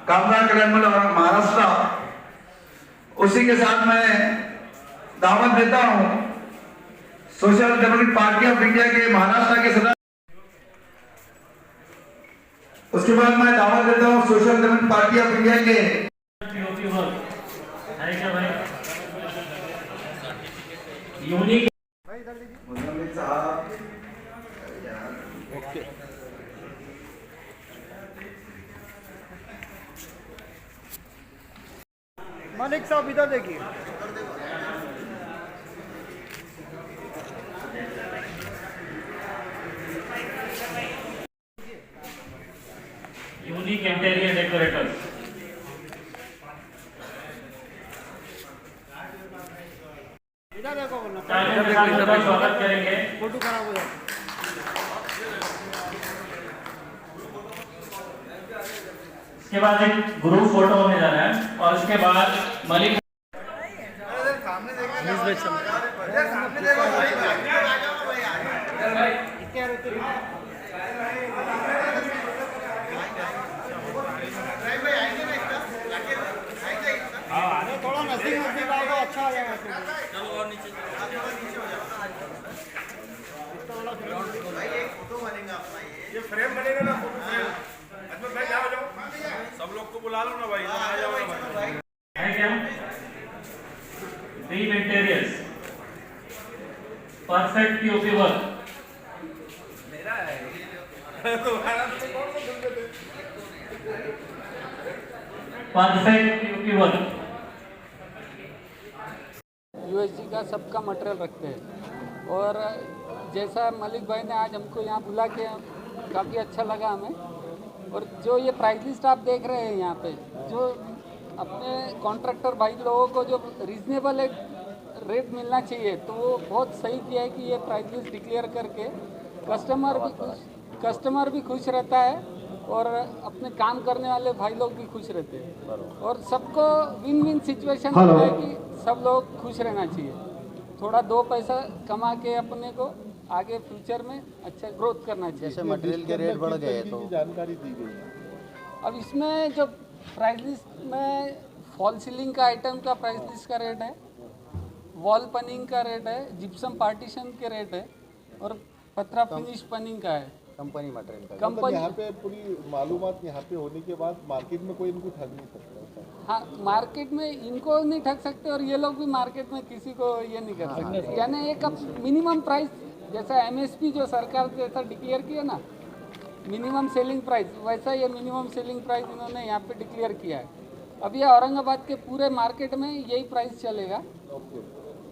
कामगार कल्याण मंडल महाराष्ट्र, उसी के साथ मैं दावत देता हूं social democratic party of India के महाराष्ट्र के सदस्य। उसके बाद मैं दावत देता हूं social democratic party of India के यूनिक मालिक साहब इधर देखिए। यूनिक इंटीरियर डेकोरेटर्स, इधर देखो, स्वागत करेंगे। फोटो खराब हो जाए। इसके बाद एक ग्रुप फोटो होने जा रहा है और उसके बाद मलिक थोड़ा नजदीक आओ तो अच्छा आ जाएगा। चलो और नीचे ये फ्रेम बनेगा ना, फोटो फ्रेम। अजमत भाई जाओ जाओ, सब लोग को बुला लो ना भाई, आ जाओ ना भाई। है क्या? Dream interiors, perfect POP work, perfect POP work. USG का सबका मटेरियल रखते हैं और जैसा मलिक भाई ने आज हमको यहाँ बुला के काफ़ी अच्छा लगा हमें। और जो ये प्राइस लिस्ट आप देख रहे हैं यहाँ पे, जो अपने कॉन्ट्रैक्टर भाई लोगों को जो रीज़नेबल एक रेट मिलना चाहिए, तो वो बहुत सही किया है कि ये प्राइस लिस्ट डिक्लेयर करके कस्टमर भी खुश रहता है और अपने काम करने वाले भाई लोग भी खुश रहते हैं और सबको विन विन सिचुएशन होता है कि सब लोग खुश रहना चाहिए। थोड़ा दो पैसा कमा के अपने को आगे फ्यूचर में अच्छा ग्रोथ करना चाहिए। जैसे मटेरियल के रेट बढ़ गए तो जानकारी दी गई। अब इसमें जो प्राइस लिस्ट में फॉल सीलिंग का आइटम का प्राइस लिस्ट का रेट है, वॉल पनिंग का रेट है, जिप्सम पार्टीशन के रेट है और पत्रा फिनिश पनिंग का है। कंपनी मटेरियल का कंपनी यहाँ पे पूरी मालूमात यहाँ पे होने के बाद मार्केट में कोई इनको ठग नहीं सकता। हाँ, मार्केट में इनको नहीं ठग सकते और ये लोग भी मार्केट में किसी को ये नहीं कर सकते। यानी एक मिनिमम प्राइस जैसा एमएसपी जो सरकार जैसा डिक्लेयर किया ना, मिनिमम सेलिंग प्राइस, वैसा ये मिनिमम सेलिंग प्राइस इन्होंने यहाँ पे डिक्लेयर किया है। अब ये औरंगाबाद के पूरे मार्केट में यही प्राइस चलेगा।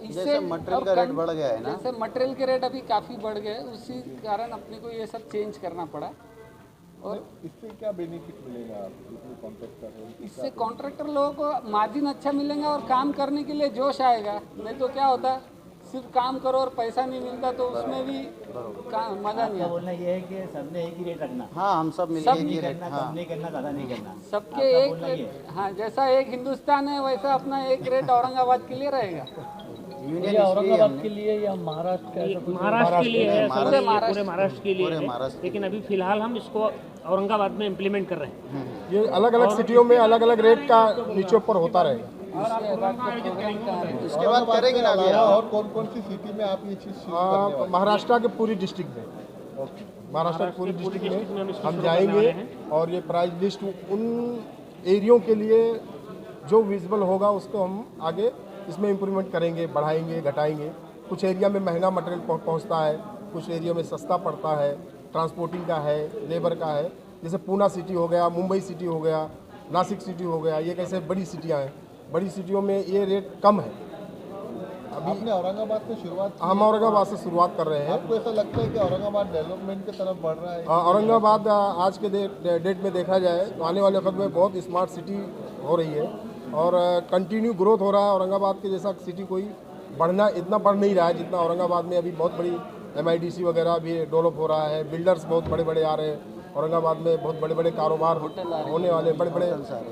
जैसे मटेरियल का रेट बढ़ गया है ना, जैसे मटेरियल के रेट अभी काफ़ी बढ़ गए, उसी कारण अपने को ये सब चेंज करना पड़ा। और इससे क्या बेनिफिट मिलेगा आपको कॉन्ट्रैक्टर? इससे कॉन्ट्रैक्टर लोगों को मार्जिन अच्छा मिलेगा और काम करने के लिए जोश आएगा। नहीं तो क्या होता, सिर्फ काम करो और पैसा नहीं मिलता तो उसमें भी मजा नहीं आता। बोलना ये है कि सबने एक ही रेट रखना। हाँ हम सब मिलके नहीं ही रेट, करना, हाँ कम नहीं करना, ज़्यादा नहीं करना, सबके एक रेट। हाँ, जैसा एक हिंदुस्तान है वैसा अपना एक रेट औरंगाबाद के लिए रहेगा। यूनियन औरंगाबाद के लिए या महाराष्ट्र का महाराष्ट्र के लिए है, पूरे पूरे महाराष्ट्र के लिए है। लेकिन अभी फिलहाल हम इसको औरंगाबाद में इम्प्लीमेंट कर रहे हैं। ये अलग अलग सिटियों में अलग अलग रेट का नीचे ऊपर होता रहेगा। इसके बाद करेंगे ना अभी। और कौन कौन सी सिटी में आप ये चीज़? महाराष्ट्र के पूरी डिस्ट्रिक्ट में, महाराष्ट्र की पूरी डिस्ट्रिक्ट में हम जाएंगे और ये प्राइस लिस्ट उन एरियो के लिए जो विजिबल होगा उसको हम आगे इसमें इम्प्रूवमेंट करेंगे, बढ़ाएंगे, घटाएंगे। कुछ एरिया में महंगा मटेरियल पहुंचता है, कुछ एरिया में सस्ता पड़ता है, ट्रांसपोर्टिंग का है, लेबर का है। जैसे पूना सिटी हो गया, मुंबई सिटी हो गया, नासिक सिटी हो गया, ये कैसे बड़ी सिटियां हैं। बड़ी सिटियों में ये रेट कम है। अभी आपने औरंगाबाद से शुरुआत, हम औरंगाबाद से शुरुआत कर रहे हैं। आपको ऐसा लगता है कि औरंगाबाद डेवलपमेंट की तरफ बढ़ रहा है? औरंगाबाद आज के डेट में देखा जाए तो आने वाले वक्त में बहुत स्मार्ट सिटी हो रही है और कंटिन्यू ग्रोथ हो रहा है। औरंगाबाद के जैसा सिटी कोई इतना बढ़ नहीं रहा है जितना औरंगाबाद में अभी बहुत बड़ी MIDC वगैरह भी डेवलप हो रहा है। बिल्डर्स बहुत बड़े बड़े आ रहे हैं औरंगाबाद में, बहुत बड़े बड़े कारोबार होने वाले, बड़े बड़े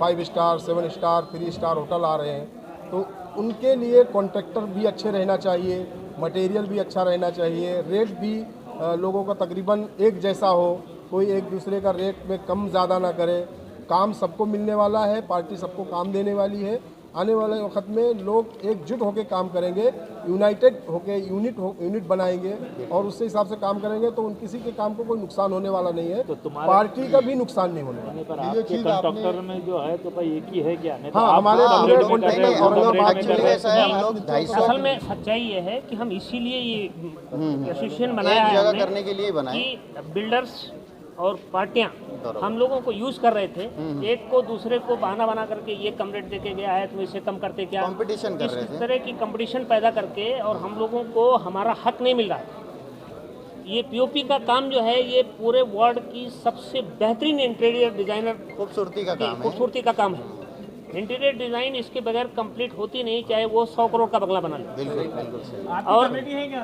5 स्टार 7 स्टार 3 स्टार होटल आ रहे हैं। तो उनके लिए कॉन्ट्रैक्टर भी अच्छे रहना चाहिए, मटेरियल भी अच्छा रहना चाहिए, रेट भी लोगों का तकरीबन एक जैसा हो, कोई एक दूसरे का रेट में कम ज़्यादा ना करे। काम सबको मिलने वाला है, पार्टी सबको काम देने वाली है। आने वाले वक्त में लोग एकजुट होकर काम करेंगे, यूनाइटेड होकर यूनिट बनाएंगे और उससे हिसाब से काम करेंगे, तो उन किसी के काम को कोई नुकसान होने वाला नहीं है, पार्टी का भी नुकसान नहीं होने वाला। पर आपके कंट्रैक्टर में जो है तो भाई एक ही है क्या? नहीं तो हाँ, आप हमारे लोग अपने अपने कॉन्ट्रैक्टर कर रहे हैं, और हम लोग बाकी अपने कर रहे हैं। ऐसा है, हम लोग 250 असल में सच्चाई ये है कि हम इसीलिए ये एसोसिएशन बनाया एक है जगह हमने करने के लिए बनाए। कि बिल्डर्स और पार्टियां हम लोगों को यूज कर रहे थे, एक को दूसरे को बहाना बना करके ये कम रेट देके गया है तो इसे कम करते क्या, कंपटीशन कर रहे इस थे। तरह की कंपटीशन पैदा करके और हम लोगों को हमारा हक नहीं मिल रहा। ये पीओपी का काम जो है ये पूरे वर्ल्ड की सबसे बेहतरीन इंटीरियर डिजाइनर खूबसूरती का काम है। खूबसूरती का काम है। इंटीरियर डिजाइन इसके बगैर कंप्लीट होती नहीं, चाहे वो 100 करोड़ का बंगला बना ले। बिल्कुल बिल्कुल सही। और कमेटी है क्या?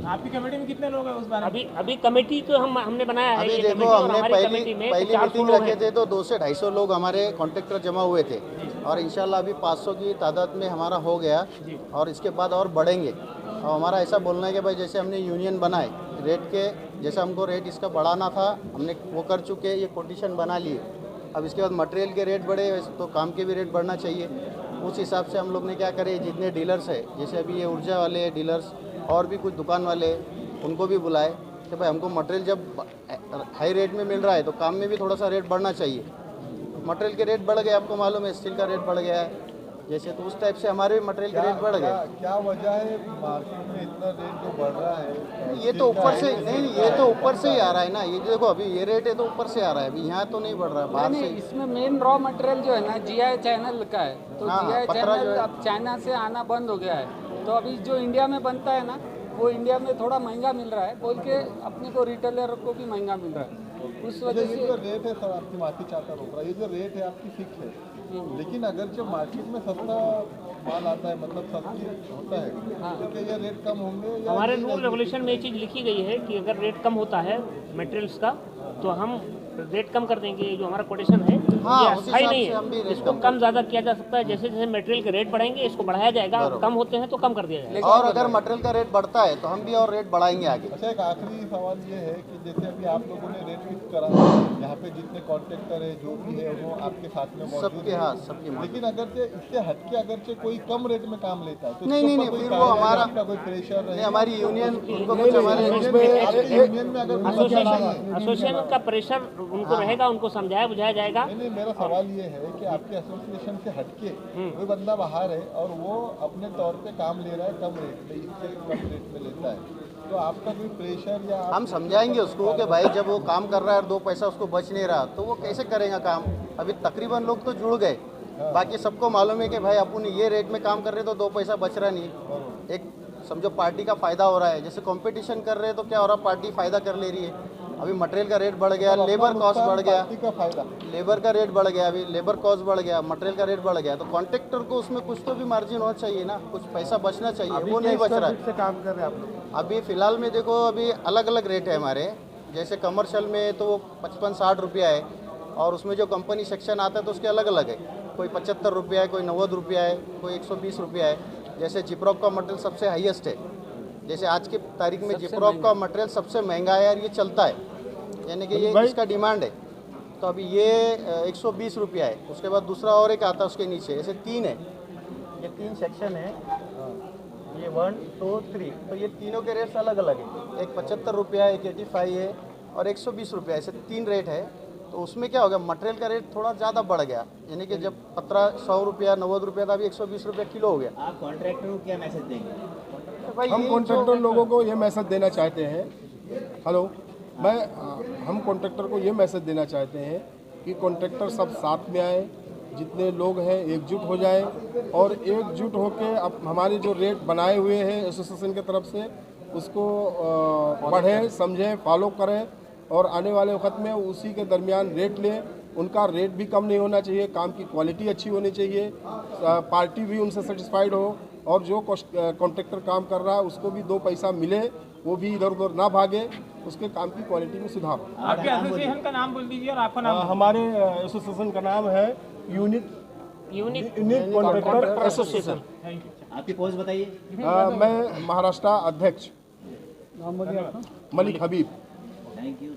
आपकी कमेटी में कितने लोग हैं उस बारे में? अभी कमेटी तो हमने बनाया है। अभी ये देखो कमेटी और हमने हमारी कमेटी में पहली 400 मीटिंग लोग रखे हैं। थे तो 200 से 250 लोग हमारे कॉन्ट्रैक्टर जमा हुए थे और इंशाल्लाह अभी 500 की तादाद में हमारा हो गया और इसके बाद और बढ़ेंगे। और हमारा ऐसा बोलना है कि भाई जैसे हमने यूनियन बनाए रेट के, जैसे हमको रेट इसका बढ़ाना था हमने वो कर चुके, ये कोटेशन बना लिए। अब इसके बाद मटेरियल के रेट बढ़े वैसे तो काम के भी रेट बढ़ना चाहिए। उस हिसाब से हम लोग ने क्या करे, जितने डीलर्स है जैसे अभी ये ऊर्जा वाले डीलर्स और भी कुछ दुकान वाले उनको भी बुलाए कि भाई हमको मटेरियल जब हाई रेट में मिल रहा है तो काम में भी थोड़ा सा रेट बढ़ना चाहिए। मटेरियल के रेट बढ़ गए, आपको मालूम है स्टील का रेट बढ़ गया है जैसे, तो उस टाइप से हमारे भी मटेरियल के रेट बढ़ गए। क्या वजह है मार्केट में इतना रेट जो बढ़ रहा है? ये तो ऊपर से नहीं, ये तो ऊपर से ही आ रहा है ना। ये देखो अभी ये रेट है तो ऊपर से आ रहा है, अभी यहाँ तो नहीं बढ़ रहा है, बाहर से। इसमें मेन रॉ मटेरियल जो है ना जीआई चैनल का है, तो हाँ, जीआई पत्थरा जो चैनल है। अब चाइना से आना बंद हो गया है, तो अभी जो इंडिया में बनता है ना वो इंडिया में थोड़ा महंगा मिल रहा है बोल के अपने को रिटेलर को भी महंगा मिल रहा है। उस वजह से जो रेट है सर, आपकी माफी चाहता रोक रहा है, ये जो रेट है आपकी फिक्स है, लेकिन अगर जो मार्केट में सस्ता माल आता है मतलब सस्ती होता है तो क्या ये रेट कम होंगे? या हमारे रूल रेगुलेशन में ये चीज़ लिखी गई है कि अगर रेट कम होता है मटेरियल्स का तो हम रेट कम कर देंगे। जो हमारा कोटेशन है हाँ, ये उस अस्थायी हिसाब नहीं से हम भी है, रेट इसको कम कम ज़्यादा किया जा सकता है। जैसे जैसे मटेरियल के रेट बढ़ेंगे इसको बढ़ाया जाएगा, कम होते हैं तो कम कर दिया जाएगा। और अगर मटेरियल का रेट बढ़ता है तो हम भी और रेट बढ़ाएंगे आगे। अच्छा, एक आखिरी सवाल ये है कि जैसे अभी आप लोगों ने रेट फिक्स करा, यहाँ पे जितने कॉन्ट्रैक्टर है जो भी है वो आपके साथ में मौजूद सबके है, हाँ सबके मौजूद। लेकिन अगर से इससे हटके अगर से कोई कम रेट में काम लेता है तो नहीं, उसके नहीं, ऊपर नहीं, कोई फिर वो कार्रवाई, हमारा- आपका कोई प्रेशर नहीं, रहेगा? हमारी यूनियन उनको कुछ हमारे यूनियन में अगर एसोसिएशन का प्रेशर उनको रहेगा, उनको समझाया बुझाया जाएगा। नहीं, मेरा सवाल ये है कि आपके एसोसिएशन से हटके कोई बंदा बाहर है और वो अपने तौर पे काम ले रहा है कम रेट में, इससे कम रेट में लेता है, तो आपका कोई प्रेशर या हम समझाएंगे उसको कि भाई जब वो काम कर रहा है और 2 पैसा उसको बच नहीं रहा तो वो कैसे करेगा काम। अभी तकरीबन लोग तो जुड़ गए, बाकी सबको मालूम है कि भाई अपन ये रेट में काम कर रहे तो 2 पैसा बच रहा नहीं। एक समझो पार्टी का फायदा हो रहा है, जैसे कंपटीशन कर रहे हैं तो क्या हो रहा है, पार्टी फायदा कर ले रही है। अभी मटेरियल का रेट बढ़ गया, लेबर कॉस्ट बढ़ गया, पार्टी का फायदा, लेबर का रेट बढ़ गया, अभी लेबर कॉस्ट बढ़ गया, मटेरियल का रेट बढ़ गया, तो कॉन्ट्रैक्टर को उसमें कुछ तो भी मार्जिन होना चाहिए ना, कुछ पैसा बचना चाहिए, वो नहीं बच रहा है। से काम कर रहे हैं आप लोग? अभी फ़िलहाल में देखो अभी अलग अलग रेट है हमारे, जैसे कमर्शियल में तो 55-60 रुपया है और उसमें जो कंपनी सेक्शन आता है तो उसके अलग अलग है, कोई 75 रुपया है, कोई 90 रुपया है, कोई 120 रुपया है। जैसे जिप्रोक का मटेरियल सबसे हाईएस्ट है, जैसे आज की तारीख में जिप्रोक का मटेरियल सबसे महंगा है और ये चलता है, यानी कि ये इसका डिमांड है। तो अभी ये 120 रुपया है, उसके बाद दूसरा और एक आता है उसके नीचे, ऐसे 3 है, ये 3 सेक्शन है, ये 1, 2, 3, तो ये तीनों के रेट्स अलग अलग है, एक 75 रुपया है, एक 85 है और 120 रुपया, ऐसे 3 रेट है। तो उसमें क्या हो गया, मटेरियल का रेट थोड़ा ज़्यादा बढ़ गया, यानी कि जब पत्रा 100 रुपया 90 रुपया था, अभी 120 रुपया किलो हो गया। आप कॉन्ट्रैक्टर को क्या मैसेज देंगे? तो भाई हम ये कॉन्ट्रैक्टर लोगों को ये मैसेज देना चाहते हैं, हेलो, हम कॉन्ट्रैक्टर को ये मैसेज देना चाहते हैं कि कॉन्ट्रैक्टर सब साथ में आए, जितने लोग हैं एकजुट हो जाएं और एकजुट होकर अब हमारे जो रेट बनाए हुए हैं एसोसिएशन की तरफ से उसको पढ़ें, समझें, फॉलो करें और आने वाले वक्त में उसी के दरमियान रेट लें। उनका रेट भी कम नहीं होना चाहिए, काम की क्वालिटी अच्छी होनी चाहिए, पार्टी भी उनसे सेटिस्फाइड हो और जो कॉन्ट्रैक्टर काम कर रहा है उसको भी 2 पैसा मिले, वो भी इधर उधर ना भागे, उसके काम की क्वालिटी में सुधार। आपके एसोसिएशन का नाम बोल दीजिए और आपका नाम। हमारे एसोसिएशन का नाम है यूनिक कॉन्ट्रैक्टर एसोसिएशन। आपकी पोस्ट बताइए। मैं महाराष्ट्र अध्यक्ष मलिक हबीब। Thank you.